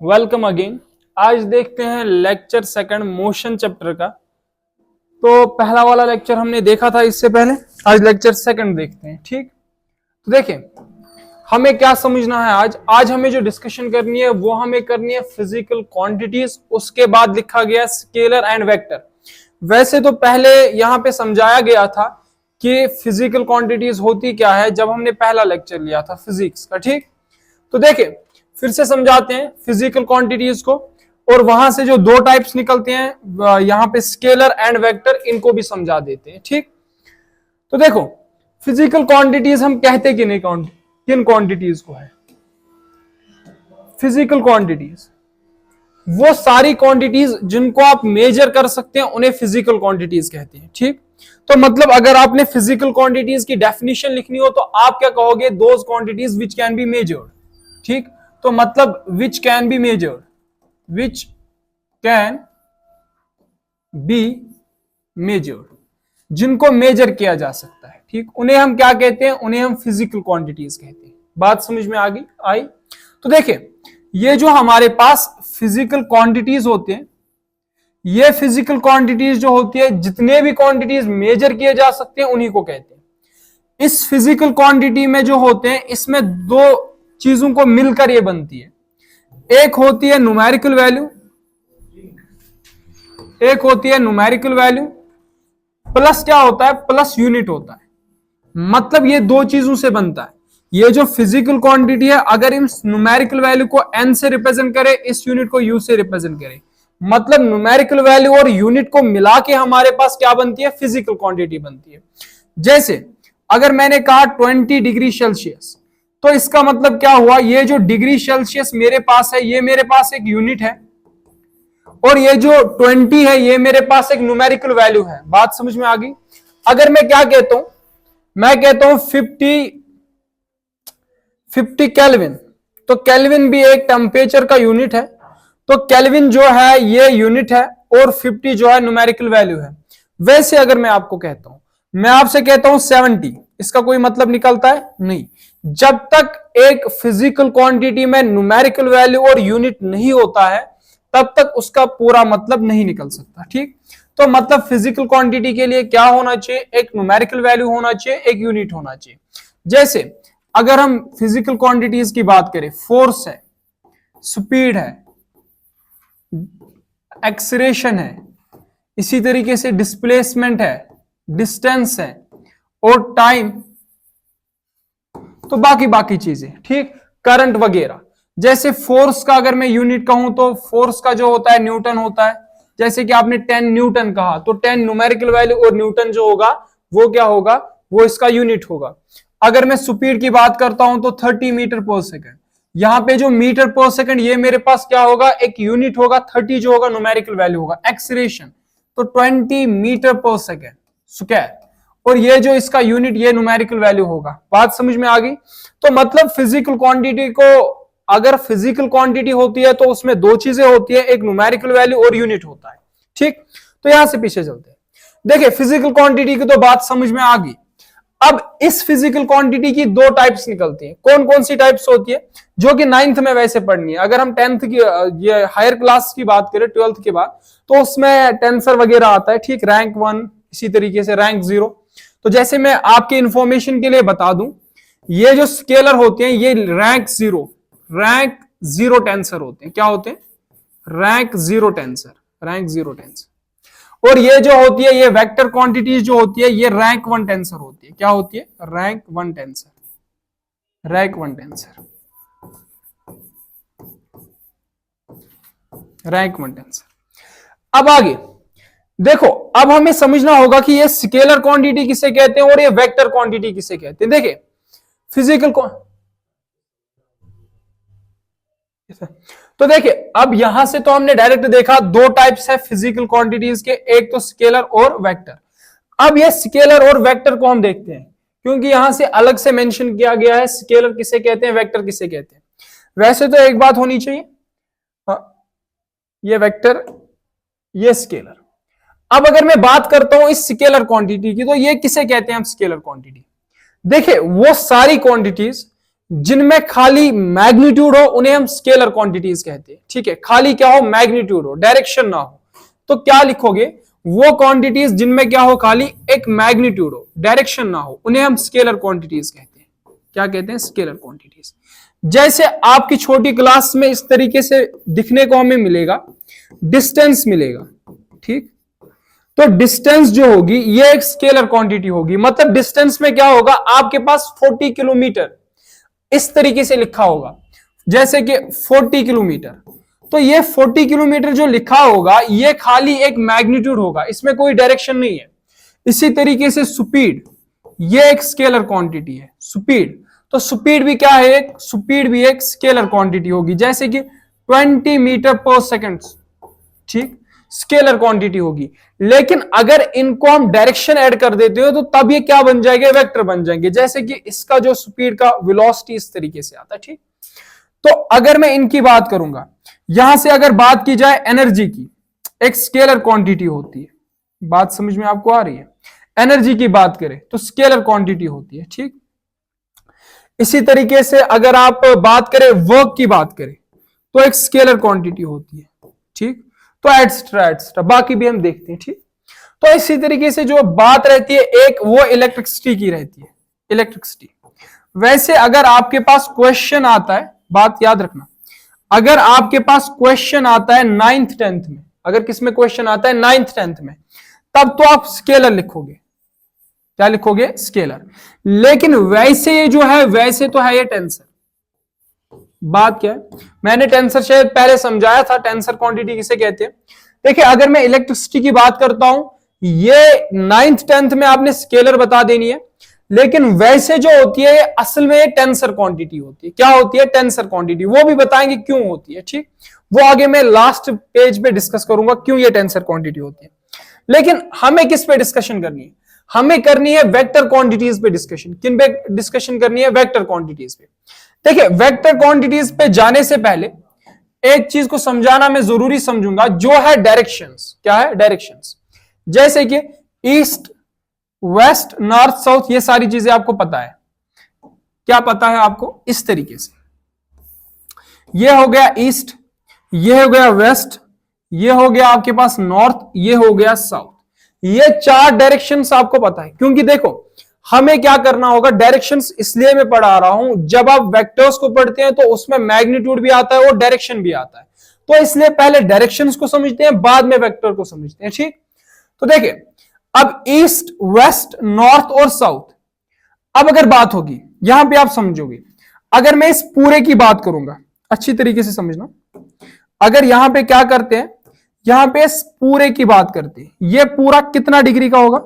Welcome again. आज देखते हैं लेक्चर सेकंड मोशन चैप्टर का। तो पहला वाला लेक्चर हमने देखा था इससे पहले, आज लेक्चर सेकंड देखते हैं। ठीक, तो देखें हमें क्या समझना है। आज हमें जो डिस्कशन करनी है वो हमें करनी है फिजिकल क्वांटिटीज, उसके बाद लिखा गया स्केलर एंड वेक्टर। वैसे तो पहले यहां पे समझाया गया था कि फिजिकल क्वांटिटीज होती क्या है जब हमने पहला लेक्चर लिया था फिजिक्स का। ठीक, तो देखें फिर से समझाते हैं फिजिकल क्वांटिटीज को, और वहां से जो दो टाइप्स निकलते हैं यहां पे स्केलर एंड वेक्टर, इनको भी समझा देते हैं। ठीक, तो देखो फिजिकल क्वांटिटीज हम कहते कि नहीं, किन क्वांटिटीज को है फिजिकल क्वांटिटीज? वो सारी क्वांटिटीज जिनको आप मेजर कर सकते हैं उन्हें फिजिकल क्वांटिटीज कहते हैं। ठीक, तो मतलब अगर आपने फिजिकल क्वांटिटीज की डेफिनेशन लिखनी हो तो आप क्या कहोगे? Those quantities which can be measured. ठीक, तो मतलब which can be measured, which can be measured, जिनको मेजर किया जा सकता है। ठीक, उन्हें हम क्या कहते हैं? उन्हें हम फिजिकल क्वांटिटीज कहते हैं। बात समझ में आई? तो देखिए ये जो हमारे पास फिजिकल क्वांटिटीज होते हैं, ये फिजिकल क्वांटिटीज जो होती है, जितने भी क्वांटिटीज मेजर किए जा सकते हैं उन्हीं को कहते हैं। इस फिजिकल क्वांटिटी में जो होते हैं, इसमें दो चीजों को मिलकर ये बनती है। एक होती है न्यूमेरिकल वैल्यू, एक होती है न्यूमेरिकल वैल्यू प्लस क्या होता है? प्लस यूनिट होता है। मतलब ये दो चीजों से बनता है। ये जो फिजिकल क्वांटिटी है, अगर इस न्यूमेरिकल वैल्यू को n से रिप्रेजेंट करे, इस यूनिट को u से रिप्रेजेंट करे, मतलब न्यूमेरिकल वैल्यू और यूनिट को मिला के हमारे पास क्या बनती है? फिजिकल क्वांटिटी बनती है। जैसे अगर मैंने कहा 20 डिग्री सेल्सियस, तो इसका मतलब क्या हुआ? ये जो डिग्री सेल्सियस मेरे पास है, ये मेरे पास एक यूनिट है, और ये जो 20 है ये मेरे पास एक न्यूमेरिकल वैल्यू है। बात समझ में आ गई? अगर मैं क्या कहता हूं, मैं कहता हूं 50 केल्विन, तो केल्विन भी एक टेम्परेचर का यूनिट है, तो केल्विन जो है ये यूनिट है और 50 जो है न्यूमेरिकल वैल्यू है। वैसे अगर मैं आपको कहता हूं, मैं आपसे कहता हूं 70, इसका कोई मतलब निकलता है? नहीं। जब तक एक फिजिकल क्वांटिटी में न्यूमेरिकल वैल्यू और यूनिट नहीं होता है तब तक उसका पूरा मतलब नहीं निकल सकता। ठीक, तो मतलब फिजिकल क्वांटिटी के लिए क्या होना चाहिए? एक न्यूमेरिकल वैल्यू होना चाहिए, एक यूनिट होना चाहिए। जैसे अगर हम फिजिकल क्वांटिटीज की बात करें, फोर्स है, स्पीड है, एक्सीलरेशन है, इसी तरीके से डिस्प्लेसमेंट है, डिस्टेंस है और टाइम, तो बाकी चीजें। ठीक, करंट वगैरह। जैसे फोर्स का अगर मैं यूनिट कहूं तो फोर्स का जो होता है न्यूटन होता है। जैसे कि आपने 10 न्यूटन कहा, तो 10 न्यूमेरिकल वैल्यू और न्यूटन जो होगा वो क्या होगा? वो इसका यूनिट होगा। अगर मैं स्पीड की बात करता हूं तो 30 मीटर पर सेकंड, यहां पे जो मीटर पर सेकंड ये मेरे पास क्या होगा? एक यूनिट होगा। 30 जो होगा न्यूमेरिकल वैल्यू होगा। एक्सीलरेशन तो 20 मीटर पर सेकंड स्क्वायर, और ये जो इसका यूनिट ये न्यूमेरिकल वैल्यू होगा। बात समझ में आ गई? तो मतलब फिजिकल क्वांटिटी को, अगर फिजिकल क्वांटिटी होती है तो उसमें दो चीजें होती है, एक न्यूमेरिकल वैल्यू और यूनिट होता है। ठीक, तो यहां से पीछे चलते हैं। देखिए फिजिकल क्वांटिटी की तो बात समझ में आ गई। अब इस फिजिकल क्वांटिटी की दो टाइप्स निकलती हैं। कौन कौन सी टाइप्स होती है? जो कि 9th में वैसे पढ़नी है। अगर हम 10th की, ये हायर क्लास की बात करें 12th के बाद, तो उसमें टेंसर वगैरह आता है। ठीक, रैंक 1, इसी तरीके से रैंक 0। तो जैसे मैं आपके इंफॉर्मेशन के लिए बता दूं, ये जो स्केलर होते हैं ये रैंक 0 टेंसर होते हैं। क्या होते हैं? Rank 0 tensor, rank 0 tensor. और ये जो होती है, ये वेक्टर क्वांटिटीज जो होती है, ये रैंक 1 टेंसर होती है। क्या होती है? Rank 1 tensor, rank 1 tensor, rank 1 tensor. अब आगे देखो, अब हमें समझना होगा कि ये स्केलर क्वांटिटी किसे कहते हैं और ये वेक्टर क्वांटिटी किसे कहते हैं। देखिए फिजिकल तो देखिए अब यहां से तो हमने डायरेक्ट देखा दो टाइप्स है फिजिकल क्वांटिटीज के, एक तो स्केलर और वेक्टर। अब ये स्केलर और वेक्टर को हम देखते हैं, क्योंकि यहां से अलग से मेंशन किया गया है स्केलर किसे कहते हैं, वेक्टर किसे कहते हैं। वैसे तो एक बात होनी चाहिए, ये वेक्टर, ये स्केलर। अब अगर मैं बात करता हूं इस स्केलर क्वांटिटी की, तो ये किसे कहते हैं हम? Scalar quantity. देखिए वो सारी क्वांटिटीज जिनमें खाली मैग्नीट्यूड हो उन्हें हम स्केलर क्वांटिटीज कहते हैं। ठीक है, खाली क्या हो, मैग्नीट्यूड हो, डायरेक्शन ना हो। तो क्या लिखोगे, वो क्वांटिटीज जिनमें क्या हो, खाली एक मैग्नीट्यूड हो, डायरेक्शन ना हो, उन्हें हम स्केलर क्वांटिटीज कहते हैं। क्या कहते हैं, स्केलर क्वांटिटीज। जैसे आपकी छोटी क्लास में इस तरीके से दिखने को हमें मिलेगा, डिस्टेंस मिलेगा। ठीक, तो डिस्टेंस जो होगी ये एक स्केलर क्वांटिटी होगी। मतलब डिस्टेंस में क्या होगा, आपके पास 40 किलोमीटर इस तरीके से लिखा होगा, जैसे कि 40 किलोमीटर। तो ये 40 किलोमीटर जो लिखा होगा ये खाली एक मैग्नीट्यूड होगा, इसमें कोई डायरेक्शन नहीं है। इसी तरीके से स्पीड, ये एक स्केलर क्वांटिटी है, स्पीड। तो स्पीड भी क्या है, स्पीड भी एक स्केलर क्वांटिटी होगी, जैसे कि 20 मीटर पर सेकंड। ठीक, स्केलर क्वांटिटी होगी। लेकिन अगर इनको हम डायरेक्शन ऐड कर देते हो तो तब ये क्या बन जाएंगे, वेक्टर बन जाएंगे। जैसे कि इसका जो स्पीड का वेलोसिटी इस तरीके से आता है। ठीक, तो अगर मैं इनकी बात करूंगा, यहां से अगर बात की जाए एनर्जी की, एक स्केलर क्वांटिटी होती है। बात समझ में आपको आ रही है? एनर्जी की बात करें तो स्केलर क्वांटिटी होती है। ठीक, इसी तरीके से अगर आप बात करें वर्क की बात करें तो एक स्केलर क्वांटिटी होती है। ठीक, तो एटसेट्रा एटसेट्रा बाकी भी हम देखते हैं। ठीक, तो इसी तरीके से जो बात रहती है एक वो इलेक्ट्रिसिटी की रहती है, इलेक्ट्रिसिटी। वैसे अगर आपके पास क्वेश्चन आता है, बात याद रखना, अगर आपके पास क्वेश्चन आता है 9th 10th में, अगर किसमें क्वेश्चन आता है 9th 10th में, तब तो आप स्केलर लिखोगे। क्या लिखोगे, स्केलर। लेकिन वैसे ये जो है, वैसे तो है ये टेंसर। बात क्या है, मैंने टेंसर शायद पहले समझाया था, टेंसर क्वांटिटी किसे कहते हैं। देखिए अगर मैं इलेक्ट्रिसिटी की बात करता हूं, ये 9th 10th में आपने स्केलर बता देनी है। लेकिन वैसे जो होती है असल में टेंसर क्वांटिटी होती है। क्या होती है, टेंसर क्वांटिटी। वो भी बताएंगे क्यों होती है। ठीक, वो आगे मैं लास्ट पेज पे डिस्कस करूंगा क्यों ये टेंसर क्वांटिटी होती है। लेकिन हमें किस पे डिस्कशन करनी है, हमें करनी है वेक्टर क्वांटिटीज पे डिस्कशन। किन पे डिस्कशन करनी है, वेक्टर क्वांटिटीज पे। देखिए वेक्टर क्वांटिटीज पे जाने से पहले एक चीज को समझाना मैं जरूरी समझूंगा, जो है डायरेक्शंस। क्या है, डायरेक्शंस। जैसे कि ईस्ट, वेस्ट, नॉर्थ, साउथ, ये सारी चीजें आपको पता है। क्या पता है आपको, इस तरीके से ये हो गया ईस्ट, ये हो गया वेस्ट, ये हो गया आपके पास नॉर्थ, ये हो गया साउथ। ये 4 डायरेक्शंस आपको पता है। क्योंकि देखो हमें क्या करना होगा, डायरेक्शंस इसलिए मैं पढ़ा रहा हूं, जब आप वेक्टर्स को पढ़ते हैं तो उसमें मैग्नीट्यूड भी आता है और डायरेक्शन भी आता है। तो इसलिए पहले डायरेक्शंस को समझते हैं, बाद में वेक्टर को समझते हैं। ठीक, तो देखिए अब ईस्ट, वेस्ट, नॉर्थ और साउथ। अब अगर बात होगी, यहां पे आप समझोगे, अगर मैं इस पूरे की बात करूंगा, अच्छी तरीके से समझना, अगर यहां पे क्या करते हैं, यहां पे इस पूरे की बात करते हैं, ये पूरा कितना डिग्री का होगा,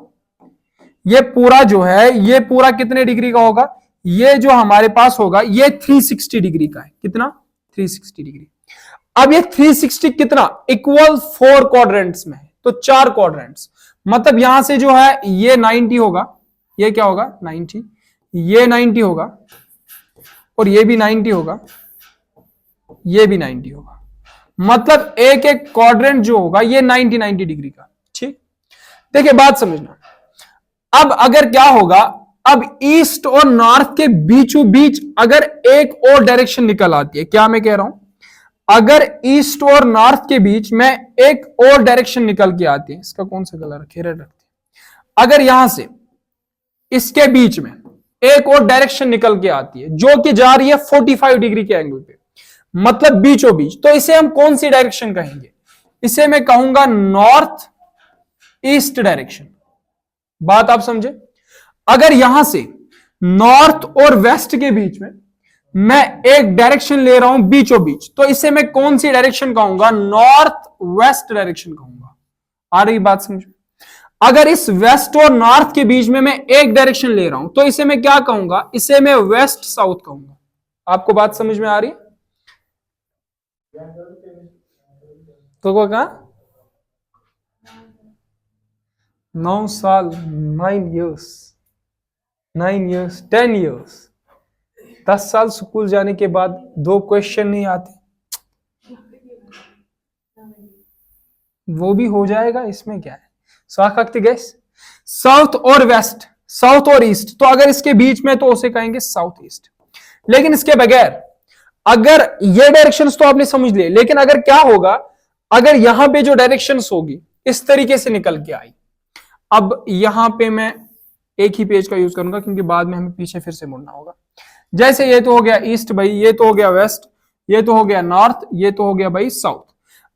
ये पूरा जो है ये पूरा कितने डिग्री का होगा, ये जो हमारे पास होगा ये 360 डिग्री का है। कितना, 360 डिग्री। अब ये 360 कितना, इक्वल 4 क्वाड्रेंट्स में है, तो 4 क्वाड्रेंट्स। मतलब यहां से जो है ये 90 होगा, ये क्या होगा 90, ये 90 होगा, और ये भी 90 होगा, ये भी 90 होगा। मतलब एक एक क्वाड्रेंट जो होगा ये 90 डिग्री का। ठीक, देखिए बात समझना। अब अगर क्या होगा, अब ईस्ट और नॉर्थ के बीचों बीच अगर एक और डायरेक्शन निकल आती है, क्या मैं कह रहा हूं, अगर ईस्ट और नॉर्थ के बीच में एक और डायरेक्शन निकल के आती है, इसका कौन सा कलर रखे, रेड रखते हैं, अगर यहां से इसके बीच में एक और डायरेक्शन निकल के आती है जो कि जा रही है 45 डिग्री के एंगल पे, मतलब बीचों बीच, तो इसे हम कौन सी डायरेक्शन कहेंगे, इसे मैं कहूंगा नॉर्थ ईस्ट डायरेक्शन। बात आप समझे। अगर यहां से नॉर्थ और वेस्ट के बीच में मैं एक डायरेक्शन ले रहा हूं बीचों बीच, तो इसे मैं कौन सी डायरेक्शन कहूंगा, नॉर्थ वेस्ट डायरेक्शन कहूंगा। आ रही बात समझ। अगर इस वेस्ट और नॉर्थ के बीच में मैं एक डायरेक्शन ले रहा हूं तो इसे मैं क्या कहूंगा, इसे मैं वेस्ट साउथ कहूंगा। आपको बात समझ में आ रही है। तो को कहा 9 साल, 9 इयर्स, 10 इयर्स, 10 साल स्कूल जाने के बाद 2 क्वेश्चन नहीं आते, वो भी हो जाएगा, इसमें क्या है। गैस साउथ और वेस्ट, साउथ और ईस्ट, तो अगर इसके बीच में तो उसे कहेंगे साउथ ईस्ट। लेकिन इसके बगैर अगर ये डायरेक्शंस तो आपने समझ लिए, लेकिन अगर क्या होगा, अगर यहां पे जो डायरेक्शंस होगी इस तरीके से निकल के आई, अब यहां पे मैं एक ही पेज का यूज करूंगा क्योंकि बाद में हमें पीछे फिर से मुड़ना होगा। जैसे ये तो हो गया ईस्ट भाई, ये तो हो गया वेस्ट, ये तो हो गया नॉर्थ, ये तो हो गया भाई साउथ।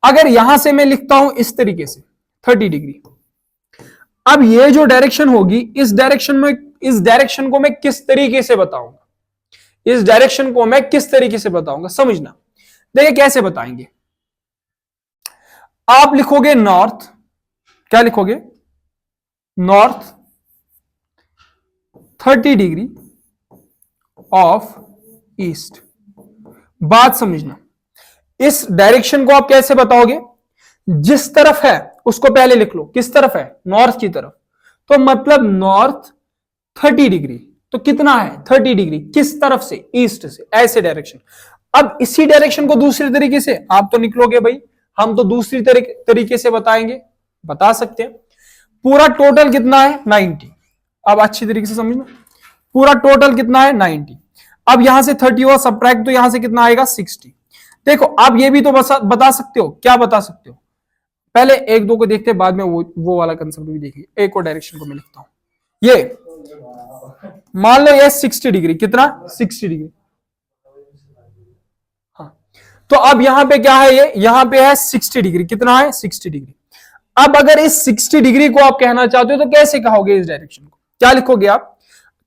अगर यहां से मैं लिखता हूं इस तरीके से 30 डिग्री, अब ये जो डायरेक्शन होगी इस डायरेक्शन को मैं किस तरीके से बताऊंगा, इस डायरेक्शन को मैं किस तरीके से बताऊंगा, समझना। देखिए कैसे बताएंगे, आप लिखोगे नॉर्थ, क्या लिखोगे, नॉर्थ 30 डिग्री ऑफ ईस्ट। बात समझना, इस डायरेक्शन को आप कैसे बताओगे, जिस तरफ है उसको पहले लिख लो, किस तरफ है, नॉर्थ की तरफ, तो मतलब नॉर्थ 30 डिग्री, तो कितना है 30 डिग्री, किस तरफ से, ईस्ट से, ऐसे डायरेक्शन। अब इसी डायरेक्शन को दूसरे तरीके से आप तो निकलोगे भाई, हम तो दूसरी तरीके से बताएंगे, बता सकते हैं। पूरा टोटल कितना है 90, अब अच्छी तरीके से समझना, पूरा टोटल कितना है 90। अब यहां से 30 हुआ सबट्रैक्ट, तो यहां से कितना आएगा 60। देखो आप ये भी तो बता सकते हो, क्या बता सकते हो, पहले एक दो को देखते हैं, बाद में वो वाला कंसेप्ट भी देखिए। एक और डायरेक्शन को मैं लिखता हूं, ये मान लो ये 60 डिग्री, कितना 60 डिग्री, हाँ, तो अब यहां पे क्या है, ये यहां पे है 60 डिग्री, कितना है 60 डिग्री। अब अगर इस 60 डिग्री को आप कहना चाहते हो तो कैसे कहोगे, इस डायरेक्शन को क्या लिखोगे आप,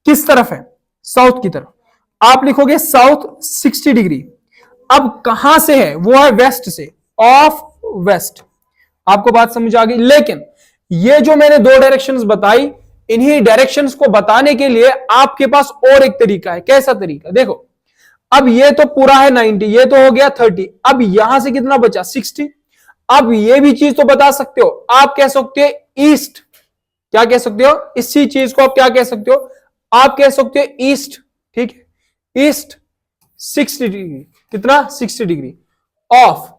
किस तरफ है, साउथ की तरफ, आप लिखोगे साउथ 60 डिग्री। अब कहां से है, वो है वेस्ट से, ऑफ वेस्ट। आपको बात समझ आ गई। लेकिन ये जो मैंने दो डायरेक्शंस बताई, इन्हीं डायरेक्शंस को बताने के लिए आपके पास और एक तरीका है। कैसा तरीका, देखो अब ये तो पूरा है 90, ये तो हो गया 30, अब यहां से कितना बचा 60। अब ये भी चीज तो बता सकते हो, आप कह सकते हो ईस्ट, क्या कह सकते हो, इसी चीज को आप क्या कह सकते हो, आप कह सकते हो ईस्ट, ठीक है, ईस्ट 60 डिग्री, कितना 60 डिग्री ऑफ,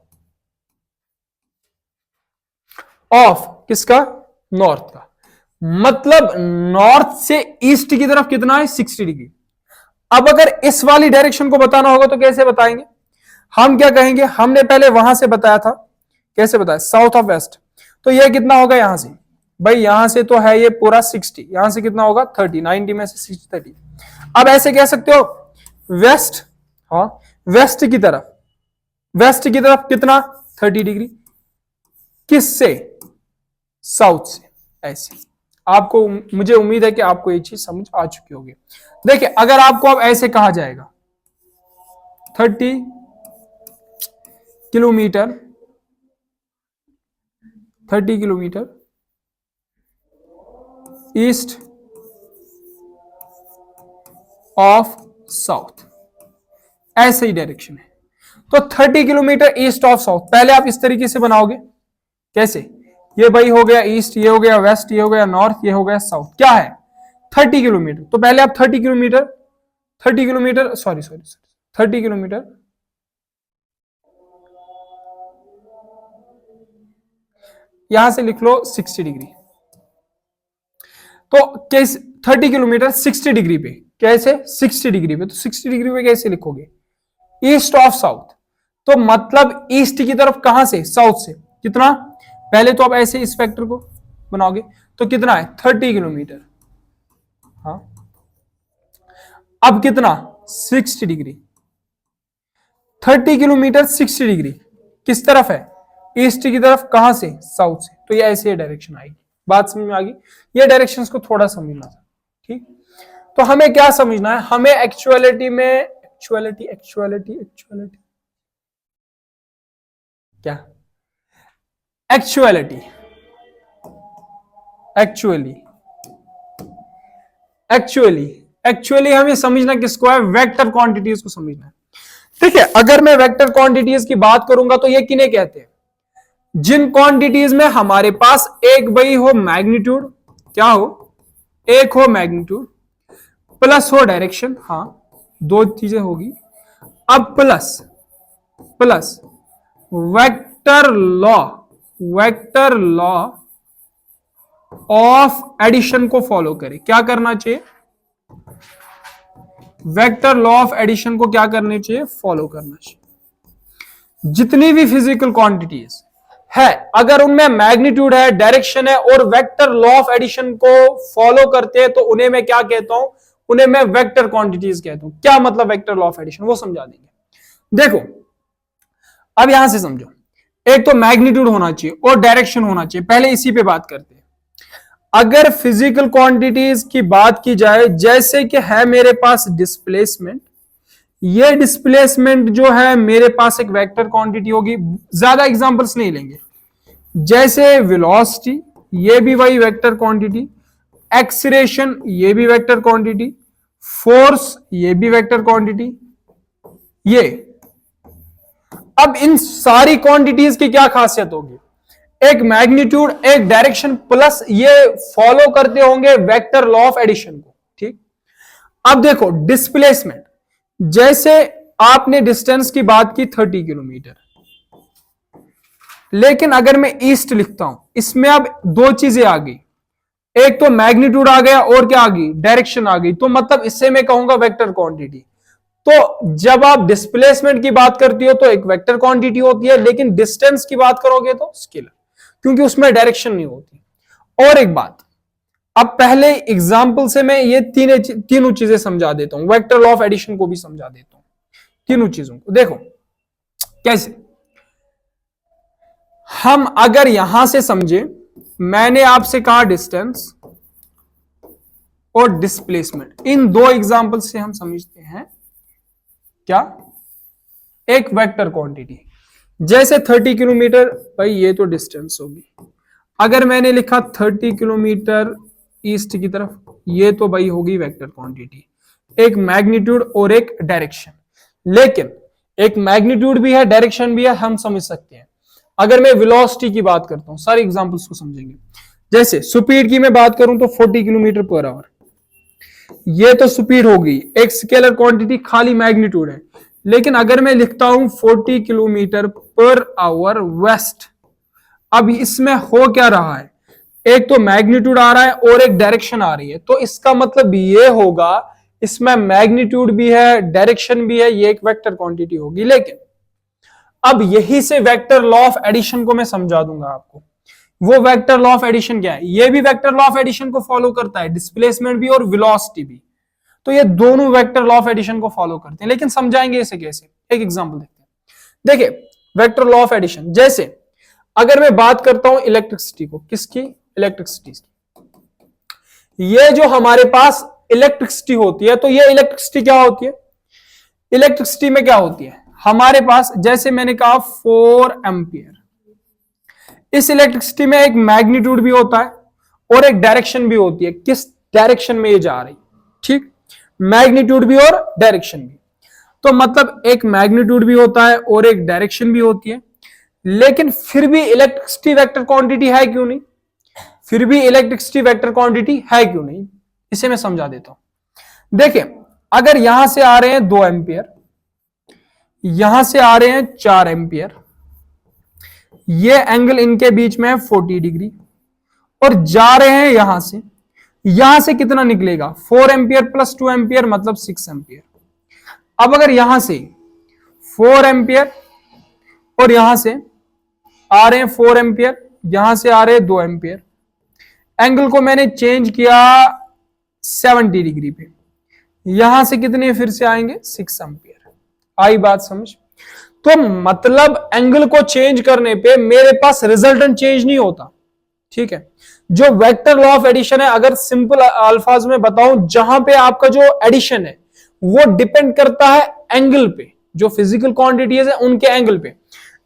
ऑफ किसका, नॉर्थ का, मतलब नॉर्थ से ईस्ट की तरफ कितना है 60 डिग्री। अब अगर इस वाली डायरेक्शन को बताना होगा तो कैसे बताएंगे, हम क्या कहेंगे, हमने पहले वहां से बताया था, कैसे बताया, साउथ ऑफ वेस्ट, तो ये कितना होगा यहां से, भाई यहां से तो है ये पूरा 60, यहां से कितना होगा 30, 90 में से 60 30। अब ऐसे कह सकते हो वेस्ट, हाँ वेस्ट की तरफ, वेस्ट की तरफ कितना 30 डिग्री, किससे, साउथ से, ऐसे। आपको, मुझे उम्मीद है कि आपको ये चीज समझ आ चुकी होगी। देखिए अगर आपको अब ऐसे कहा जाएगा 30 kilometre, 30 kilometre east of south, ऐसे ही डायरेक्शन है, तो 30 किलोमीटर ईस्ट ऑफ साउथ, पहले आप इस तरीके से बनाओगे, कैसे, ये भाई हो गया ईस्ट, ये हो गया वेस्ट, ये हो गया नॉर्थ, ये हो गया साउथ, क्या है 30 किलोमीटर, तो पहले आप 30 किलोमीटर, 30 किलोमीटर, सॉरी 30 किलोमीटर यहां से लिख लो 60 डिग्री, तो कैसे 30 किलोमीटर 60 डिग्री पे, कैसे 60 डिग्री पे, तो 60 डिग्री पे कैसे लिखोगे, ईस्ट ऑफ साउथ, तो मतलब ईस्ट की तरफ कहां से, साउथ से, कितना, पहले तो आप ऐसे इस फैक्टर को बनाओगे तो कितना है 30 किलोमीटर, हाँ, अब कितना 60 डिग्री, 30 किलोमीटर 60 डिग्री किस तरफ है, ईस्ट की तरफ, कहां से, साउथ से, तो ये ऐसे डायरेक्शन आएगी। बात समझ में आ गई, ये डायरेक्शंस को थोड़ा समझना था, ठीक। तो हमें क्या समझना है, हमें एक्चुअलिटी में, एक्चुअलिटी क्या, एक्चुअलिटी, एक्चुअली हमें समझना किसको है, वेक्टर क्वांटिटीज को समझना है। ठीक है, अगर मैं वेक्टर क्वांटिटीज की बात करूंगा तो ये किन्हें कहते हैं, जिन क्वांटिटीज में हमारे पास एक भाई हो मैग्नीट्यूड, क्या हो, एक हो मैग्नीट्यूड प्लस हो डायरेक्शन, हाँ दो चीजें होगी, अब plus vector law of addition को फॉलो करें। क्या करना चाहिए, वेक्टर लॉ ऑफ एडिशन को क्या करना चाहिए, फॉलो करना चाहिए। जितनी भी फिजिकल क्वांटिटीज है, अगर उनमें मैग्नीट्यूड है, डायरेक्शन है और वेक्टर लॉ ऑफ एडिशन को फॉलो करते हैं तो उन्हें मैं क्या कहता हूं, उन्हें मैं वेक्टर क्वांटिटीज कहता हूं। क्या मतलब वेक्टर लॉ ऑफ एडिशन, वो समझा देंगे। देखो अब यहां से समझो, एक तो मैग्नीट्यूड होना चाहिए और डायरेक्शन होना चाहिए। पहले इसी पे बात करते हैं। अगर फिजिकल क्वांटिटीज की बात की जाए, जैसे कि है मेरे पास डिस्प्लेसमेंट, ये डिस्प्लेसमेंट जो है मेरे पास एक वेक्टर क्वांटिटी होगी। ज्यादा एग्जांपल्स नहीं लेंगे, जैसे वेलोसिटी, ये भी वही वेक्टर क्वांटिटी, एक्सीलरेशन ये भी वेक्टर क्वांटिटी, फोर्स ये भी वेक्टर क्वांटिटी। ये अब इन सारी क्वांटिटीज की क्या खासियत होगी, एक मैग्नीट्यूड, एक डायरेक्शन, प्लस ये फॉलो करते होंगे वेक्टर लॉ ऑफ एडिशन को। ठीक, अब देखो डिस्प्लेसमेंट, जैसे आपने डिस्टेंस की बात की 30 किलोमीटर, लेकिन अगर मैं ईस्ट लिखता हूं, इसमें अब दो चीजें आ गई, एक तो मैग्नीट्यूड आ गया और क्या आ गई, डायरेक्शन आ गई। तो मतलब इससे मैं कहूंगा वेक्टर क्वांटिटी। तो जब आप डिस्प्लेसमेंट की बात करती हो तो एक वेक्टर क्वांटिटी होती है, लेकिन डिस्टेंस की बात करोगे तो स्केलर, क्योंकि उसमें डायरेक्शन नहीं होती। और एक बात, अब पहले एग्जाम्पल से मैं ये तीनों चीजें समझा देता हूं, वेक्टर लॉ ऑफ एडिशन को भी समझा देता हूं, तीनों चीजों को। देखो कैसे, हम अगर यहां से समझे, मैंने आपसे कहा डिस्टेंस और डिस्प्लेसमेंट, इन दो एग्जाम्पल से हम समझते हैं क्या, एक वेक्टर क्वांटिटी। जैसे 30 किलोमीटर, भाई ये तो डिस्टेंस होगी। अगर मैंने लिखा 30 किलोमीटर ईस्ट की तरफ, ये तो भाई होगी वेक्टर क्वांटिटी, एक मैग्नीट्यूड और एक डायरेक्शन। लेकिन एक मैग्नीट्यूड भी है, डायरेक्शन भी है, हम समझ सकते हैं। अगर मैं वेलोसिटी की बात करता हूं, सारे एग्जांपल्स को समझेंगे। जैसे स्पीड की मैं बात करूं तो 40 किलोमीटर पर आवर, ये तो स्पीड होगी, एक स्केलर क्वांटिटी, खाली मैग्नीट्यूड है। लेकिन अगर मैं लिखता हूं 40 किलोमीटर पर आवर वेस्ट, अब इसमें हो क्या रहा है, एक तो मैग्नीट्यूड आ रहा है और एक डायरेक्शन आ रही है। तो इसका मतलब ये होगा, इसमें मैग्नीट्यूड भी है, डायरेक्शन भी है, ये एक वेक्टर क्वांटिटी होगी। लेकिन अब यही से वेक्टर लॉ ऑफ एडिशन को मैं समझा दूंगा आपको। वो वेक्टर लॉ ऑफ एडिशन क्या है, ये भी वेक्टर लॉ ऑफ एडिशन को फॉलो करता है, डिस्प्लेसमेंट भी और वेलोसिटी भी। तो ये दोनों वेक्टर लॉ ऑफ एडिशन को फॉलो करते हैं। लेकिन समझाएंगे इसे कैसे, एक एग्जांपल देखते हैं। देखिए वेक्टर लॉ ऑफ एडिशन, जैसे अगर मैं बात करता हूं इलेक्ट्रिसिटी को, किसकी, इलेक्ट्रिसिटी की, ये जो हमारे पास इलेक्ट्रिसिटी होती है, तो ये इलेक्ट्रिसिटी क्या होती है, इलेक्ट्रिसिटी में क्या होती है हमारे पास, जैसे मैंने कहा 4 एम्पियर। इस इलेक्ट्रिसिटी में एक मैग्नीट्यूड भी होता है और एक डायरेक्शन भी होती है, किस डायरेक्शन में ये जा रही, ठीक, मैग्नीट्यूड भी और डायरेक्शन भी। तो मतलब एक मैग्नीट्यूड भी होता है और एक डायरेक्शन भी होती है, लेकिन फिर भी इलेक्ट्रिसिटी वेक्टर क्वांटिटी है क्यों नहीं, फिर भी इलेक्ट्रिसिटी वेक्टर क्वांटिटी है क्यों नहीं, इसे मैं समझा देता हूं। देखिए अगर यहां से आ रहे हैं 2 एम्पियर, यहां से आ रहे हैं 4 एम्पियर, ये एंगल इनके बीच में है 40 डिग्री, और जा रहे हैं यहां से कितना निकलेगा, 4 एम्पियर प्लस 2 एम्पियर मतलब 6 एम्पियर। अब अगर यहां से 4 एम्पियर और यहां से आ रहे हैं 4 एम्पियर, यहां से आ रहे हैं 2 एम्पियर, एंगल को मैंने चेंज किया 70 डिग्री पे, यहां से कितने फिर से आएंगे 6 एम्पियर। आई बात समझ। तो मतलब एंगल को चेंज करने पे मेरे पास रिजल्टेंट चेंज नहीं होता, ठीक है। जो वेक्टर लॉ ऑफ एडिशन है, अगर सिंपल अल्फाज में बताऊं, जहां पे आपका जो एडिशन है वो डिपेंड करता है एंगल पे, जो फिजिकल क्वांटिटीज है उनके एंगल पे।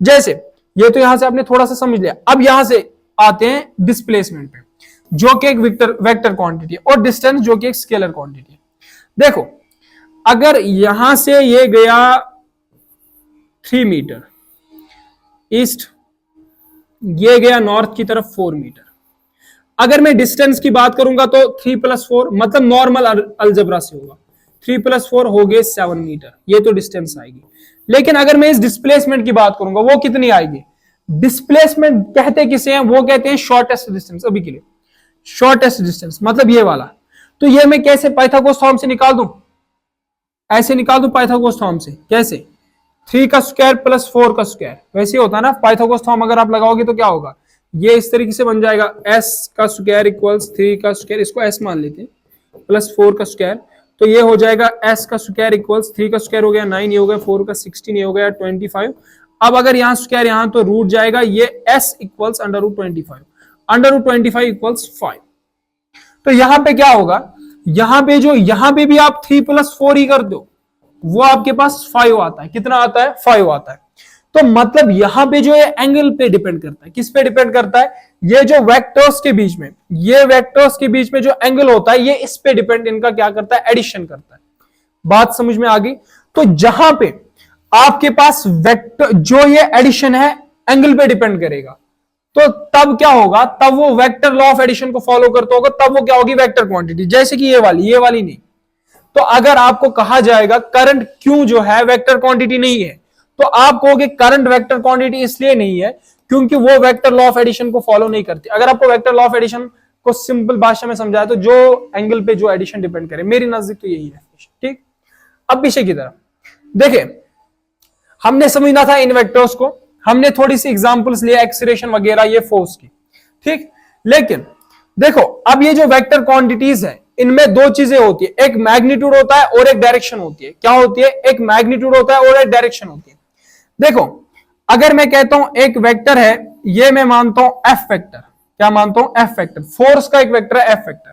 जैसे ये तो यहां से आपने थोड़ा सा समझ लिया। अब यहां से आते हैं डिस्प्लेसमेंट पे, जो कि एक वेक्टर क्वांटिटी है, और डिस्टेंस जो कि एक स्केलर क्वांटिटी है। देखो अगर यहां से ये गया 3 मीटर ईस्ट, ये गया नॉर्थ की तरफ 4 मीटर। अगर मैं डिस्टेंस की बात करूंगा तो 3 + 4 मतलब नॉर्मल अलजेब्रा से होगा, 3 + 4 हो गए 7 मीटर, ये तो डिस्टेंस आएगी। लेकिन अगर मैं इस डिस्प्लेसमेंट की बात करूंगा, वो कितनी आएगी, डिस्प्लेसमेंट कहते किसे हैं, वो कहते हैं शॉर्टेस्ट डिस्टेंस। अभी के लिए शॉर्टेस्ट डिस्टेंस मतलब ये वाला। तो ये मैं कैसे पाइथागोरस फॉर्म से निकाल दूं, ऐसे निकाल दो पाइथागोरस थ्योरम से, कैसे 3 का स्क्वायर प्लस 4 का स्क्वायर, वैसे ही होता है ना पाइथागोरस थ्योरम अगर आप लगाओगे तो क्या होगा, ये इस तरीके से बन जाएगा s का स्क्वायर इक्वल्स 3 का स्क्वायर, इसको s मान लेते हैं, प्लस 4 का स्क्वायर, तो ये हो जाएगा s का स्क्वायर इक्वल्स 3 का स्क्वायर हो गया 9, ये हो गया 4 का 16, ये हो गया 25। अब अगर यहाँ स्क्वायर यहाँ तो रूट जाएगा, ये s equals under root 25, under root 25 equals 5। तो यहां पे क्या होगा, यहां पे जो यहां पे भी आप 3 प्लस 4 ही कर दो, वो आपके पास 5 आता है, कितना आता है 5 आता है। तो मतलब यहां पे जो है एंगल पे डिपेंड करता है, किस पे डिपेंड करता है, ये जो वेक्टर्स के बीच में, ये वेक्टर्स के बीच में जो एंगल होता है ये इस पे डिपेंड, इनका क्या करता है, एडिशन करता है। बात समझ में आ गई। तो जहां पे आपके पास वेक्टर जो ये एडिशन है एंगल पे डिपेंड करेगा, तो तब क्या होगा, तब वो वेक्टर लॉ ऑफ एडिशन को फॉलो करता होगा, तब वो क्या होगी, वेक्टर क्वांटिटी, जैसे कि ये वाली नहीं। तो अगर आपको कहा जाएगा करंट क्यों जो है वेक्टर क्वांटिटी नहीं है, तो आप कहोगे करंट वेक्टर क्वांटिटी इसलिए नहीं है क्योंकि वो वेक्टर लॉ ऑफ एडिशन को फॉलो नहीं करती। अगर आपको वेक्टर लॉ ऑफ एडिशन को सिंपल भाषा में समझाया तो जो एंगल पे जो एडिशन डिपेंड करे, मेरी नजदीक तो यही है। ठीक, अब पीछे की तरफ देखिए, हमने समझना था इन वेक्टर्स को, हमने थोड़ी सी एग्जांपल्स लिए एक्सीलरेशन वगैरह ये फोर्स की, ठीक। लेकिन देखो अब ये जो वेक्टर क्वांटिटीज है इनमें दो चीजें होती है, एक मैग्नीट्यूड होता है और एक डायरेक्शन होती है। क्या होती है, एक मैग्नीट्यूड होता है और एक डायरेक्शन होती है। देखो अगर मैं कहता हूं एक वेक्टर है, ये मैं मानता हूं एफ वेक्टर, क्या मानता हूं, एफ वेक्टर, फोर्स का एक वेक्टर है एफ वेक्टर,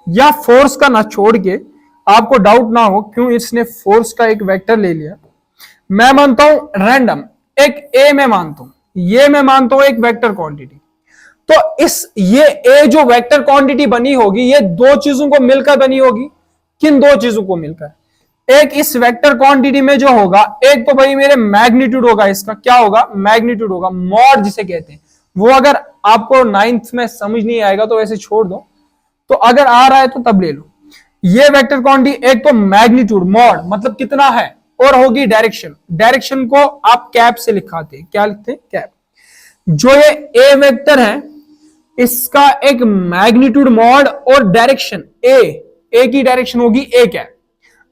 या फोर्स का ना छोड़ के आपको डाउट ना हो क्यों इसने फोर्स का एक वेक्टर ले लिया, मैं मानता हूं रैंडम एक ए में मानता हूं, ये मैं मानता हूं एक वेक्टर क्वांटिटी। तो इस ये ए जो वेक्टर क्वांटिटी बनी होगी ये दो चीजों को मिलकर बनी होगी। किन दो चीजों को मिलकर, एक इस वेक्टर क्वांटिटी में जो होगा, एक तो भाई मेरे मैग्नीट्यूड होगा, इसका क्या होगा, मैग्नीट्यूड होगा, मॉड जिसे कहते हैं। वो अगर आपको 9th में समझ नहीं आएगा तो वैसे छोड़ दो, तो अगर आ रहा है तो तब ले लो। ये वेक्टर क्वांटिटी एक तो मैग्नीट्यूड मॉड मतलब कितना है, और होगी डायरेक्शन, डायरेक्शन को आप कैप से लिखाते हैं, क्या लिखते हैं, कैप। जो ये ए वेक्टर है इसका एक मैग्नीट्यूड मॉड और डायरेक्शन ए की डायरेक्शन होगी ए कैप।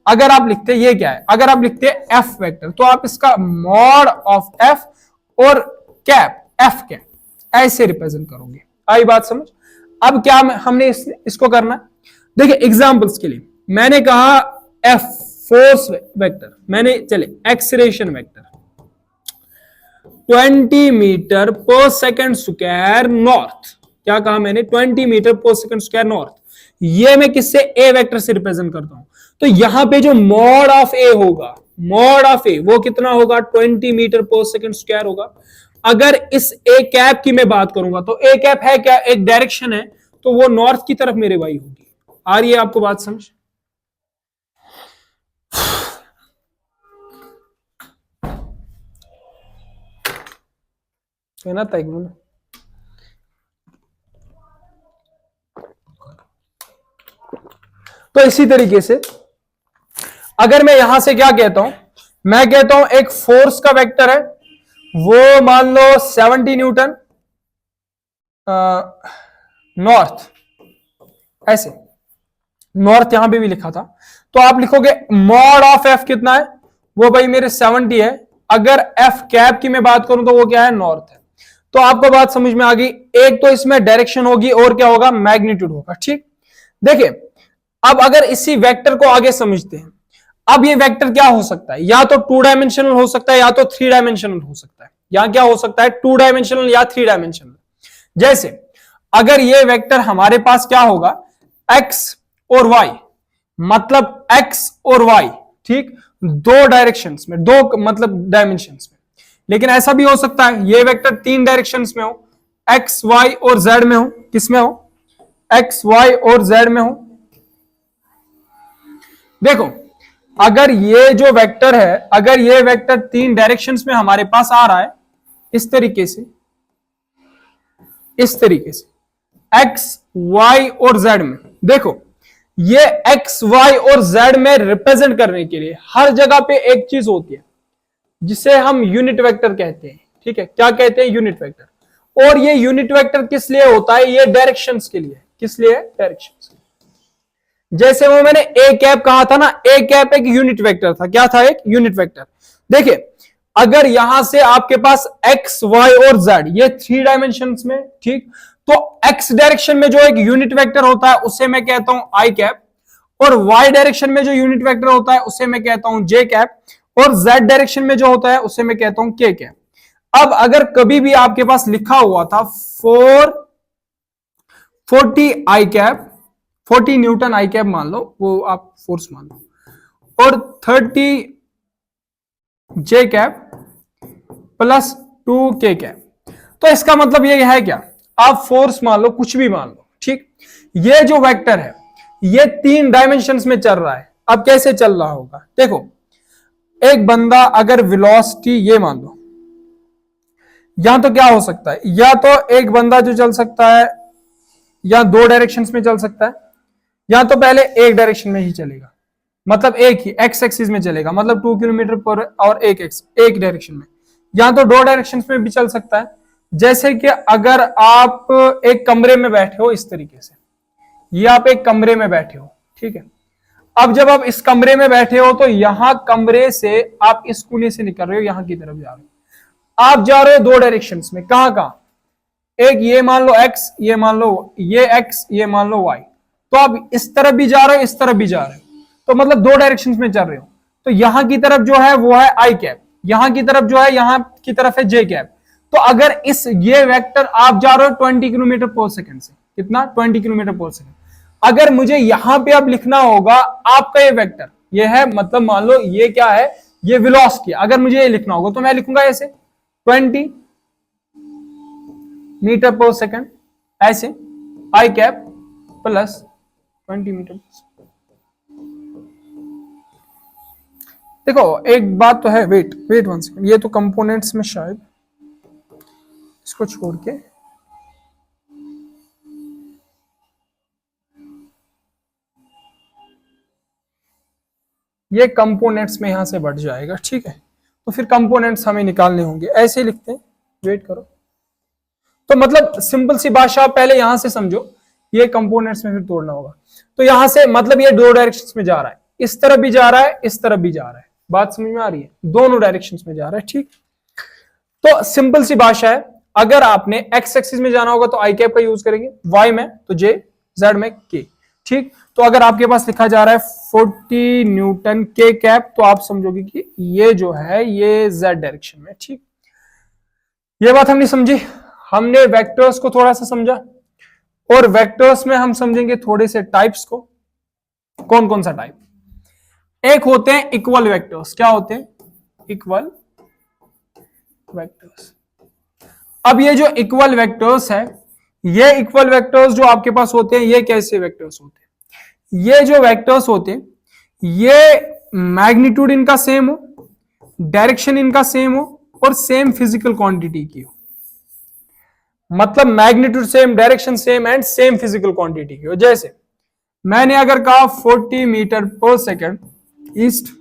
अगर आप लिखते ये क्या है, अगर आप लिखते एफ वेक्टर तो आप इसका मॉड ऑफ एफ और कैप एफ कैप ऐसे रिप्रेजेंट करोगे। आई बात समझ। अब क्या हमने इसको करना, देखिए एग्जांपल्स के लिए मैंने कहा एफ फोर्स वेक्टर, मैंने चले एक्सीलरेशन वेक्टर 20 मीटर पर सेकंड स्क्वायर नॉर्थ, क्या कहा मैंने, 20 मीटर पर सेकंड स्क्वायर नॉर्थ। ये मैं किससे, ए वेक्टर से रिप्रेजेंट करता हूं। तो यहां पे जो मॉड ऑफ ए होगा, मॉड ऑफ ए वो कितना होगा, 20 मीटर पर सेकंड स्क्वायर होगा। अगर इस ए कैप की मैं बात करूंगा तो ए कैप है क्या, एक डायरेक्शन है, तो वो नॉर्थ की तरफ मेरे भाई होगी। आ रही है आपको बात समझ। है ना तय। तो इसी तरीके से अगर मैं यहां से क्या कहता हूं, मैं कहता हूं एक फोर्स का वेक्टर है, वो मान लो 70 न्यूटन नॉर्थ, ऐसे नॉर्थ यहां पे भी लिखा था, तो आप लिखोगे मॉड ऑफ एफ कितना है, वो भाई मेरे 70 है। अगर एफ कैप की मैं बात करूं तो वो क्या है, नॉर्थ है। तो आपको बात समझ में आ गई, एक तो इसमें डायरेक्शन होगी और क्या होगा, मैग्नीट्यूड होगा। ठीक, देखिए अब अगर इसी वेक्टर को आगे समझते हैं, अब ये वेक्टर क्या हो सकता है, या तो 2 डायमेंशनल हो सकता है या तो 3 डायमेंशनल हो सकता है। या क्या हो सकता है, 2 डायमेंशनल या 3 डायमेंशनल। जैसे अगर ये वेक्टर हमारे पास क्या होगा, x और y, मतलब x और y, ठीक, दो डायरेक्शंस में, दो मतलब डायमेंशंस में। लेकिन ऐसा भी हो सकता है ये वेक्टर 3 डायरेक्शंस में हो, x y और z में हो, किसमें हो, x y और z में हो। देखो अगर ये जो वेक्टर है, अगर ये वेक्टर 3 डायरेक्शंस में हमारे पास आ रहा है, इस तरीके से, इस तरीके से x y और z में, देखो ये x y और z में रिप्रेजेंट करने के लिए हर जगह पे एक चीज होती है जिसे हम यूनिट वेक्टर कहते हैं। ठीक है, क्या कहते हैं, यूनिट वेक्टर। और ये यूनिट वेक्टर किस लिए होता है, ये डायरेक्शंस के लिए। किस लिए, डायरेक्शंस। जैसे वो मैंने ए कैप कहा था ना, ए कैप एक यूनिट वेक्टर था। क्या था? एक यूनिट वेक्टर। देखिए अगर यहां से आपके पास एक्स वाई और जेड ये 3 डायमेंशंस में, ठीक, तो एक्स डायरेक्शन में जो एक यूनिट वेक्टर होता है उसे मैं कहता हूं आई कैप, और वाई डायरेक्शन में जो यूनिट वेक्टर होता है उसे मैं कहता हूं जे कैप, और जेड डायरेक्शन में जो होता है उसे मैं कहता हूं के कैप। अब अगर कभी भी आपके पास लिखा हुआ था 40 आई कैप, 40 न्यूटन आई कैप मान लो, वो आप फोर्स मान लो, और 30 जे कैप प्लस 2 के कैप, तो इसका मतलब ये है क्या? आप फोर्स मान लो, कुछ भी मान लो, ठीक, ये जो वेक्टर है ये 3 डायमेंशंस में चल रहा है। अब कैसे चल रहा होगा? देखो एक बंदा अगर वेलोसिटी ये मान लो, या तो क्या हो सकता है, या तो एक बंदा जो चल सकता है या 2 डायरेक्शंस में चल सकता है, या तो पहले एक डायरेक्शन में ही चलेगा, मतलब एक ही एक्स एक्सिस में चलेगा, मतलब 2 किलोमीटर पर और एक डायरेक्शन में, या तो 2 डायरेक्शंस में भी चल सकता है। जैसे कि अगर आप एक कमरे में बैठे हो इस तरीके से, ये आप एक कमरे में बैठे हो, ठीक है, अब जब आप इस कमरे में बैठे हो तो यहां कमरे से आप इस कोने से निकल रहे हो, यहां की तरफ जा रहे हो, आप जा रहे हो 2 डायरेक्शंस में, कहां कहां? एक ये मान लो x, ये मान लो ये x, ये मान लो y, तो आप इस तरफ भी जा रहे हो, इस तरफ भी जा रहे हो, तो मतलब 2 डायरेक्शंस में चल रहे हो। तो यहां की तरफ जो है वो है आई कैप, यहां की तरफ जो है, यहां की तरफ है जे कैप। तो अगर इस ये वेक्टर आप जा रहे हो 20 किलोमीटर पर सेकंड से, कितना? 20 किलोमीटर पर सेकंड। अगर मुझे यहां पे अब लिखना होगा आपका ये वेक्टर, ये है, मतलब मान लो ये क्या है, ये वेलोसिटी, अगर मुझे ये लिखना होगा तो मैं लिखूंगा ऐसे 20 मीटर पर सेकंड, ऐसे आई कैप प्लस 20 मीटर। देखो एक बात तो है, वेट 1 सेकंड, ये तो कंपोनेंट्स में शायद इसको छोड़ के ये कंपोनेंट्स में यहां से बढ़ जाएगा, ठीक है, तो फिर कंपोनेंट्स हमें निकालने होंगे, ऐसे ही लिखते हैं, वेट करो। तो मतलब सिंपल सी भाषा पहले यहां से समझो, ये कंपोनेंट्स में फिर तोड़ना होगा। तो यहां से मतलब ये 2 डायरेक्शंस में जा रहा है, इस तरफ भी जा रहा है, इस तरफ भी जा रहा है, बात समझ में आ रही है? दोनों डायरेक्शंस में जा रहा है, ठीक। तो सिंपल सी भाषा है, अगर आपने एक्स एक्सिस में जाना होगा तो आई कैप का यूज करेंगे, वाई में तो जे, जेड में के, ठीक। तो अगर आपके पास लिखा जा रहा है 40 न्यूटन के कैप, तो आप समझोगे कि ये जो है ये जेड डायरेक्शन में, ठीक। ये बात हमने समझी, हमने वेक्टर्स को थोड़ा सा समझा, और वेक्टर्स में हम समझेंगे थोड़े से टाइप्स को। कौन कौन सा टाइप? एक होते हैं इक्वल वेक्टर्स। क्या होते हैं? Equal vectors. अब ये जो इक्वल वेक्टर्स है, ये इक्वल वेक्टर्स जो आपके पास होते हैं, ये कैसे वेक्टर्स होते हैं? ये जो वेक्टर्स होते हैं, ये मैग्नीट्यूड इनका सेम हो, डायरेक्शन इनका सेम हो, और सेम फिजिकल क्वांटिटी की हो। मतलब magnitude same, direction same and same physical quantity की हो। जैसे मैंने अगर कहा 40 मीटर पर सेकंड ईस्ट,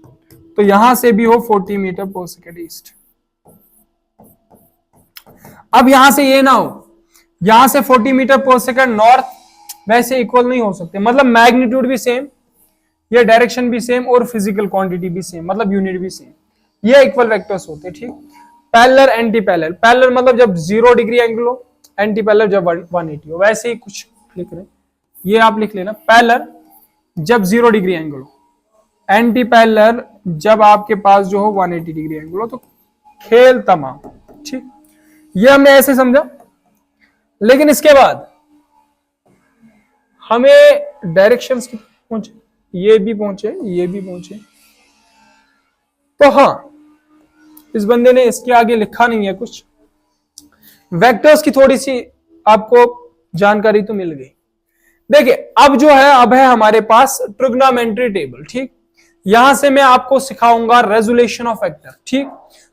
तो यहां से भी हो 40 मीटर पर सेकंड ईस्ट। अब यहां से ये ना हो, यहां से 40 मीटर पर सेकंड नॉर्थ, वैसे इक्वल नहीं हो सकते। मतलब मैग्नीट्यूड भी सेम, ये डायरेक्शन भी सेम, और फिजिकल क्वांटिटी भी सेम, मतलब यूनिट भी सेम। ये इक्वल वेक्टर्स होते हैं, ठीक। Parallel, anti parallel. पैरेलल मतलब जब 0 डिग्री एंगल हो, एंटी पैरेलल जब 180 हो, वैसे ही कुछ लिख रहे हैं, ये आप लिख लेना। पैरेलल जब 0 डिग्री एंगल हो, एंटी पैरेलल जब आपके पास जो हो 180 डिग्री एंगल हो, तो खेल तमाम, ठीक। ये हमने ऐसे समझा। लेकिन इसके बाद हमें डायरेक्शंस की पहुंचे, ये भी पहुंचे, ये भी पहुंचे, तो हाँ, इस बंदे ने इसके आगे लिखा नहीं है कुछ। वेक्टर्स की थोड़ी सी आपको जानकारी तो मिल गई। देखिए अब जो है, अब है हमारे पास ट्रिग्नोमेट्री टेबल, ठीक। यहां से मैं आपको सिखाऊंगा रेजोल्यूशन ऑफ वेक्टर, ठीक।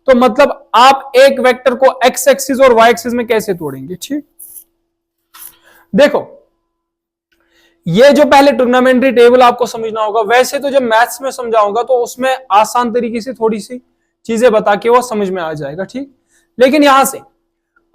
तो मतलब आप एक वेक्टर को एक्स एक्सिस और वाई एक्सिस में कैसे तोड़ेंगे, ठीक। देखो ये जो पहले ट्रिग्नोमेट्री टेबल आपको समझना होगा। वैसे तो जब मैथ्स में समझाऊंगा तो उसमें आसान तरीके से थोड़ी सी चीजें बता के वो समझ में आ जाएगा, ठीक। लेकिन यहां से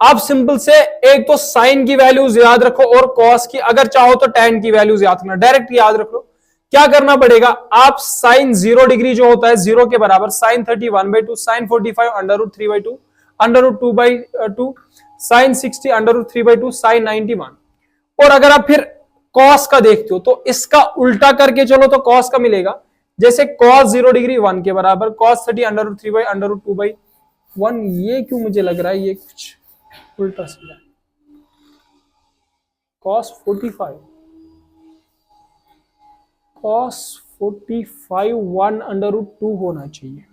आप सिंपल से एक तो साइन की वैल्यूज याद रखो, और कॉस की, अगर चाहो तो टैन की वैल्यूज याद रखना, डायरेक्ट याद रख लो क्या करना पड़ेगा, आप साइन 0 डिग्री जो होता है 0 के बराबर, साइन 30 1/2, साइन 45 √3/2, √2/2, साइन 60 √3/2, साइन 91। और अगर आप फिर कॉस का देखते हो तो इसका उल्टा करके चलो तो कॉस का मिलेगा, जैसे कॉस 0 डिग्री 1 के बराबर, कॉस 30 √3/√2/1। ये क्यों मुझे लग रहा है ये कुछ उल्टा सीधा, कॉस 45 1/2 होना चाहिए।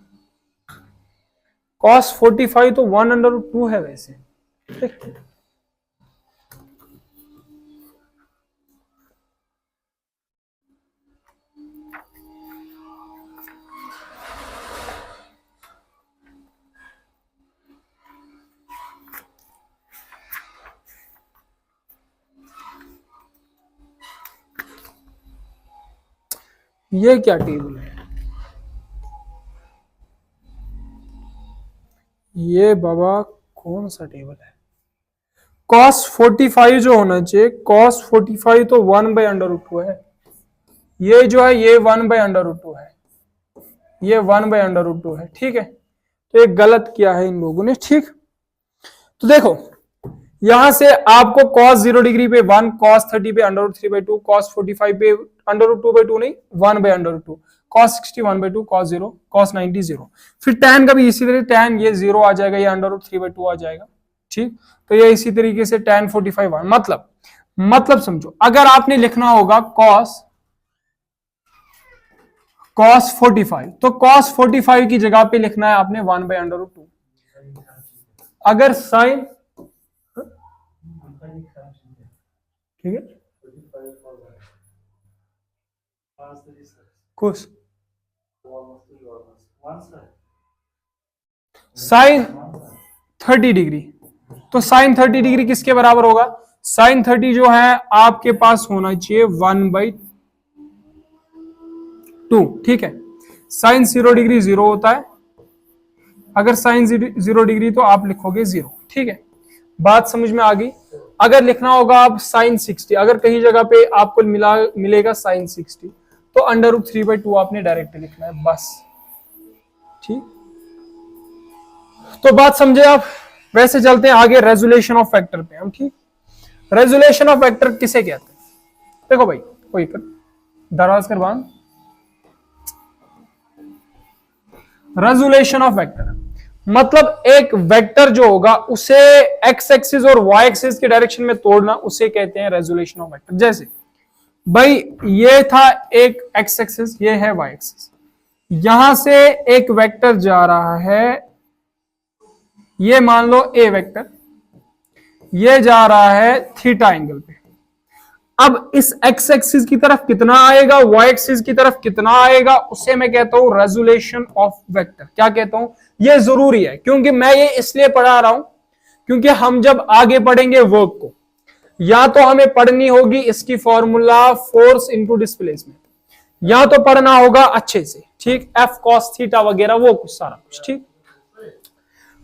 cos 45 तो 1/2 है वैसे, ठीक? ये क्या टेबल है ये बाबा, कौन सा टेबल है? cos 45 जो होना चाहिए, cos 45 तो 1/√2 है, ये जो है ये 1/√2 है, ये 1/√2 है, ठीक है? तो ये गलत किया है इन लोगों ने, ठीक? तो देखो यहां से आपको cos 0 डिग्री पे 1, cos 30 पे √3/2, cos 45 पे √2/2 नहीं 1/√2, cos 60 1/2, cos 0, cos 90 0। फिर tan का भी इसी तरह, tan ये 0 आ जाएगा, ये √3/2 आ जाएगा, ठीक? तो ये इसी तरीके से tan 45 मतलब समझो, अगर आपने लिखना होगा cos 45, तो cos 45 की जगह पे लिखना है आपने 1/√2। अगर sin, ठीक है, खुश साइन 30 डिग्री, तो साइन 30 डिग्री किसके बराबर होगा? साइन 30 जो है आपके पास होना चाहिए 1/2, ठीक है? साइन 0 डिग्री 0 होता है, अगर साइन 0 डिग्री तो आप लिखोगे 0, ठीक है? बात समझ में आ गई? अगर लिखना होगा आप साइन 60, अगर कहीं जगह पे आपको मिलेगा साइन 60, तो √3/2 आपने डायरेक्ट लिखना है, बस, ठीक? तो बात समझे आप? वैसे चलते हैं आगे रेजोल्यूशन ऑफ फैक्टर पे हम, ठीक? रेजोल्यूशन ऑफ फैक्टर किसे कहते हैं? देखो भाई, कोई दरवाज कर बांध। रेजोल्यूशन ऑफ वेक्टर मतलब एक वेक्टर जो होगा उसे एक्स एक्सिस और वाई एक्सिस के डायरेक्शन में तोड़ना, उसे कहते हैं रेजोल्यूशन ऑफ वेक्टर। जैसे भाई ये था एक एक्स एक्सिस, ये है वाई एक्सिस, यहां से एक वेक्टर जा रहा है, ये मान लो ए वेक्टर, ये जा रहा है थीटा एंगल पे। अब इस एक्स एक्सिस की तरफ कितना आएगा, वाई एक्सिस की तरफ कितना आएगा, उसे मैं कहता हूं रेजोल्यूशन ऑफ वेक्टर। क्या कहता हूं? ये जरूरी है, क्योंकि मैं ये इसलिए पढ़ा रहा हूं क्योंकि हम जब आगे पढ़ेंगे वर्क को, या तो हमें पढ़नी होगी इसकी फॉर्मूला फोर्स इनटू डिस्प्लेसमेंट, या तो पढ़ना होगा अच्छे से, ठीक, एफ कॉस थीटा वगैरह वो कुछ सारा कुछ, ठीक?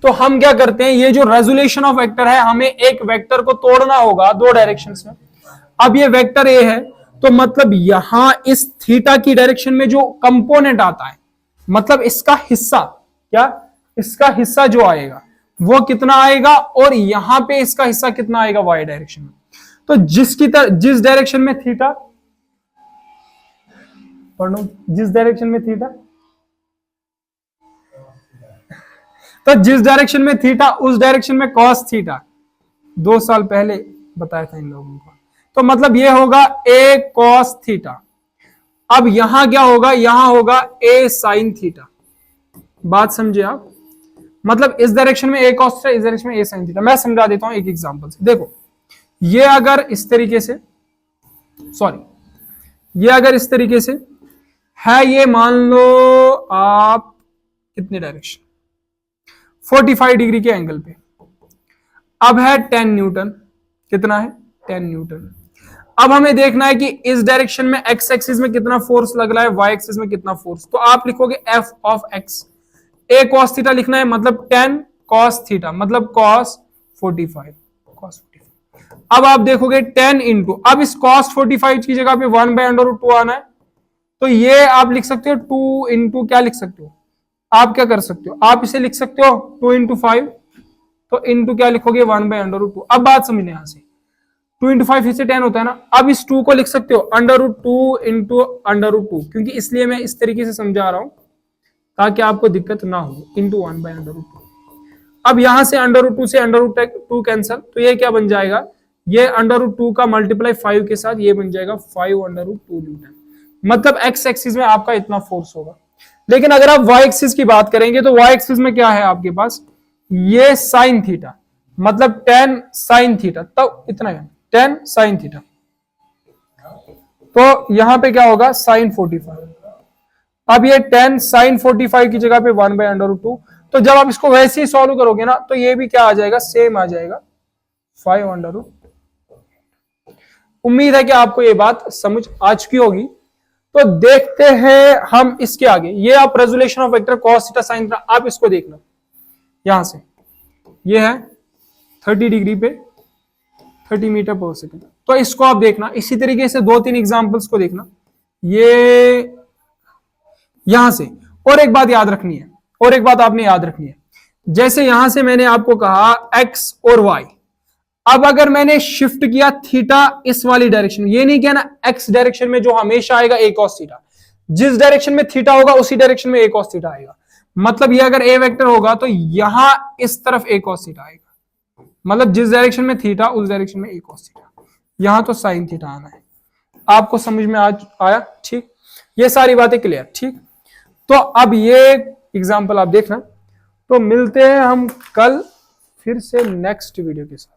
तो हम क्या करते हैं, ये जो रेजोल्यूशन ऑफ वेक्टर है, हमें एक वेक्टर को तोड़ना होगा दो डायरेक्शंस में। अब ये वेक्टर ए है, तो मतलब यहां इस थीटा की डायरेक्शन में जो कंपोनेंट आता है, मतलब इसका हिस्सा, क्या इसका हिस्सा जो आएगा वो कितना आएगा, और यहां पे इसका हिस्सा कितना आएगा वाई डायरेक्शन में। तो जिस डायरेक्शन में थीटा, पढ़ो, जिस डायरेक्शन में थीटा, तो जिस डायरेक्शन में थीटा उस डायरेक्शन में कॉस थीटा, 2 साल पहले बताया था इन लोगों को। तो मतलब ये होगा ए कॉस थीटा। अब यहां क्या होगा, यहां होगा ए साइन थीटा। बात समझे आप? मतलब इस डायरेक्शन में ए कॉस थीटा, इस डायरेक्शन में ए साइन थीटा। मैं समझा देता हूं एक एग्जांपल से। देखो ये अगर इस तरीके से, सॉरी, ये अगर इस तरीके से है, ये मान लो आप कितने डायरेक्शन, 45 डिग्री के एंगल पे। अब है 10 न्यूटन, कितना है 10 न्यूटन। अब हमें देखना है कि इस डायरेक्शन में एक्स एक्सिस में कितना फोर्स लग रहा है, वाई एक्सिस में कितना फोर्स। तो आप लिखोगे F of x, A cos theta लिखना है, मतलब 10 कॉस थीटा, मतलब कॉस 45, कॉस 45। अब आप देखोगे 10 इंटू, अब इस कॉस 45 की जगह पे 1/√2 आना है, तो ये आप लिख सकते हो 2 इंटू क्या लिख सकते हो, आप क्या कर सकते हो, आप इसे लिख सकते हो 2 इंटू 5, तो इंटू क्या लिखोगे 1/√2। अब बात समझने यहां से 2 इंटू 5 फिर से 10 होता है ना। अब इस 2 को लिख सकते हो √2 इंटू √2, क्योंकि इसलिए मैं इस तरीके से समझा रहा हूं ताकि आपको दिक्कत ना हो, इंटू 1/√2। अब यहां से √2 से √2 कैंसल, तो ये क्या बन जाएगा, ये √2 का मल्टीप्लाई 5 के साथ ये बन जाएगा 5/2 न्यूटन। मतलब एक्स एक्सिस में आपका इतना फोर्स होगा। लेकिन अगर आप वाई एक्सिस की बात करेंगे तो वाई एक्सिस में क्या है आपके पास, ये साइन थीटा, मतलब 10 साइन थीटा, तब इतना है 10 साइन थीटा, तो यहां पे क्या होगा साइन 45। अब ये 10 साइन 45 की जगह पे 1/√2, तो जब आप इसको वैसे ही सॉल्व करोगे ना तो ये भी क्या आ जाएगा, सेम आ जाएगा 5/√2। उम्मीद है कि आपको ये बात समझ आ चुकी होगी। तो देखते हैं हम इसके आगे, ये आप resolution of vector cos theta sine theta, आप इसको देखना यहां से, ये है 30 डिग्री पे 30 मीटर पर सेकेंड, तो इसको आप देखना इसी तरीके से 2-3 एग्जांपल्स को देखना। ये यहां से और एक बात याद रखनी है, और एक बात आपने याद रखनी है, जैसे यहां से मैंने आपको कहा एक्स और वाई, अब अगर मैंने शिफ्ट किया थीटा इस वाली डायरेक्शन में, ये नहीं कहना एक्स डायरेक्शन में जो हमेशा आएगा ए कॉस थीटा, जिस डायरेक्शन में थीटा होगा उसी डायरेक्शन में ए कॉस थीटा आएगा। मतलब ये अगर ए वेक्टर होगा तो यहां इस तरफ ए कॉस थीटा आएगा, मतलब जिस डायरेक्शन में थीटा उस डायरेक्शन में ए कॉस थीटा, यहां तो साइन थीटा आना है। आपको समझ में आया? ठीक, ये सारी बातें क्लियर। ठीक, तो अब ये एग्जाम्पल आप देखना। तो मिलते हैं हम कल फिर से नेक्स्ट वीडियो के साथ।